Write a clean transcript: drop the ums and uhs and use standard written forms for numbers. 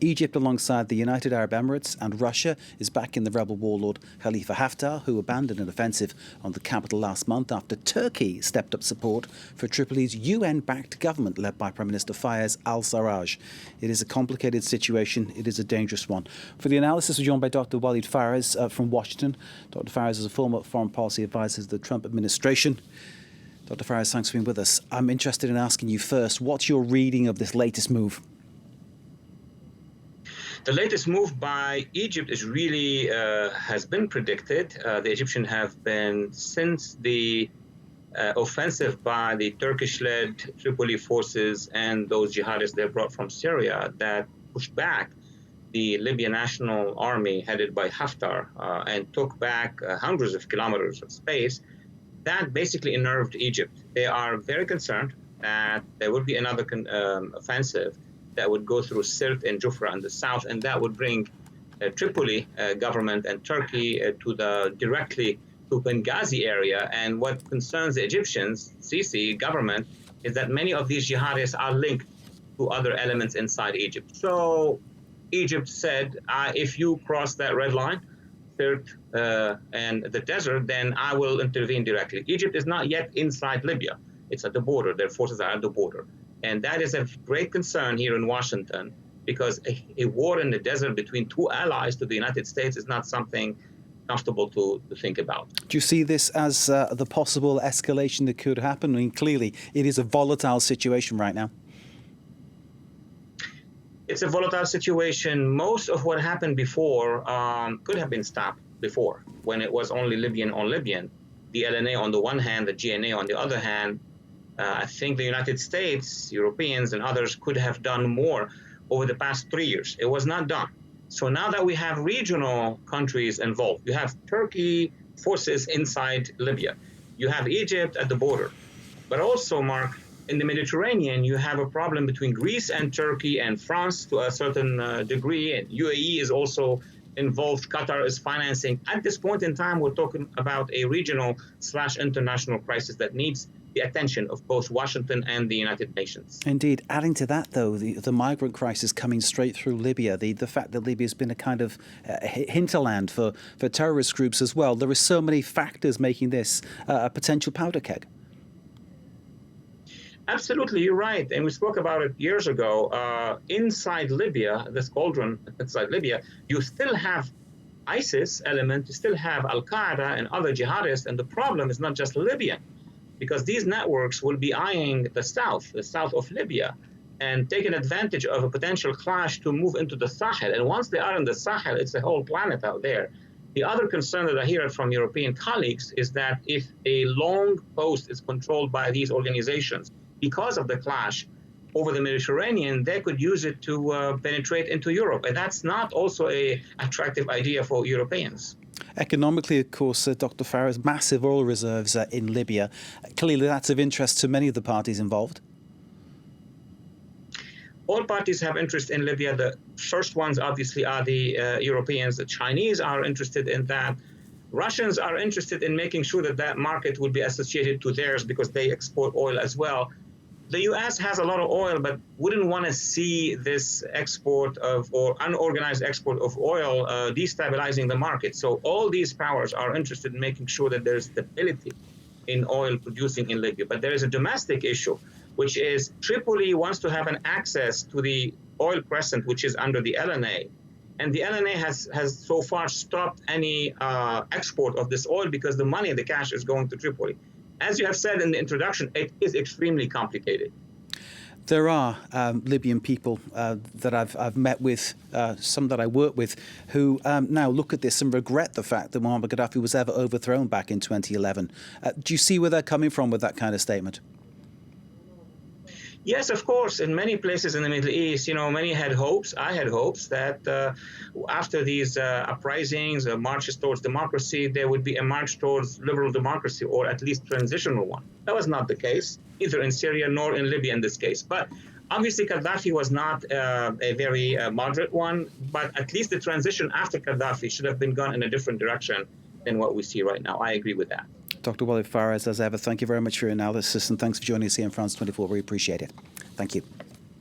Egypt, alongside the United Arab Emirates and Russia, is backing the rebel warlord Khalifa Haftar, who abandoned an offensive on the capital last month after Turkey stepped up support for Tripoli's UN-backed government led by Prime Minister Fayez al-Sarraj. It is a complicated situation. It is a dangerous one. For the analysis, we're joined by Dr Walid Phares from Washington. Dr Phares is a former foreign policy advisor to the Trump administration. Dr Phares, thanks for being with us. I'm interested in asking you first, what's your reading of this latest move? The latest move by Egypt is really has been predicted. The Egyptians have been, since the offensive by the Turkish-led Tripoli forces and those jihadists they brought from Syria that pushed back the Libyan National Army headed by Haftar and took back hundreds of kilometers of space. That basically unnerved Egypt. They are very concerned that there would be another offensive that would go through Sirte and Jufra in the south, and that would bring Tripoli government and Turkey directly to Benghazi area. And what concerns the Egyptians, Sisi government, is that many of these jihadists are linked to other elements inside Egypt. So Egypt said, if you cross that red line, Sirte and the desert, then I will intervene directly. Egypt is not yet inside Libya. It's at the border. Their forces are at the border. And that is a great concern here in Washington, because a war in the desert between two allies to the United States is not something comfortable to think about. Do you see this as the possible escalation that could happen? I mean, clearly, it is a volatile situation right now. It's a volatile situation. Most of what happened before could have been stopped before, when it was only Libyan on Libyan. The LNA on the one hand, the GNA on the other hand. I think the United States, Europeans, and others could have done more over the past 3 years. It was not done. So now that we have regional countries involved, you have Turkey forces inside Libya, you have Egypt at the border, but also, Mark, in the Mediterranean, you have a problem between Greece and Turkey and France to a certain degree, and UAE is also involved. Qatar is financing. At this point in time, we're talking about a regional/international crisis that needs the attention of both Washington and the United Nations. Indeed. Adding to that, though, the migrant crisis coming straight through Libya, the fact that Libya has been a kind of hinterland for terrorist groups as well. There are so many factors making this a potential powder keg. Absolutely, you're right. And we spoke about it years ago. Inside Libya, this cauldron inside Libya, you still have ISIS element, you still have Al-Qaeda and other jihadists. And the problem is not just Libyan, because these networks will be eyeing the south of Libya, and taking advantage of a potential clash to move into the Sahel. And once they are in the Sahel, it's a whole planet out there. The other concern that I hear from European colleagues is that if a long coast is controlled by these organizations, because of the clash over the Mediterranean, they could use it to penetrate into Europe. And that's not also an attractive idea for Europeans. Economically, of course, Dr Phares, massive oil reserves in Libya. Clearly, that's of interest to many of the parties involved. All parties have interest in Libya. The first ones, obviously, are the Europeans. The Chinese are interested in that. Russians are interested in making sure that that market will be associated to theirs, because they export oil as well. The U.S. has a lot of oil, but wouldn't want to see this export or unorganized export of oil destabilizing the market. So all these powers are interested in making sure that there's stability in oil producing in Libya. But there is a domestic issue, which is Tripoli wants to have an access to the oil crescent, which is under the LNA. And the LNA has so far stopped any export of this oil because the money, the cash, is going to Tripoli. As you have said in the introduction, it is extremely complicated. There are Libyan people that I've met with, some that I work with, who now look at this and regret the fact that Muammar Gaddafi was ever overthrown back in 2011. Do you see where they're coming from with that kind of statement? Yes, of course. In many places in the Middle East, many had hopes. I had hopes that after these uprisings, marches towards democracy, there would be a march towards liberal democracy, or at least transitional one. That was not the case, either in Syria nor in Libya in this case. But obviously, Gaddafi was not a very moderate one. But at least the transition after Gaddafi should have been gone in a different direction than what we see right now. I agree with that. Dr Walid Phares, as ever, thank you very much for your analysis, and thanks for joining us here in France 24. We appreciate it. Thank you.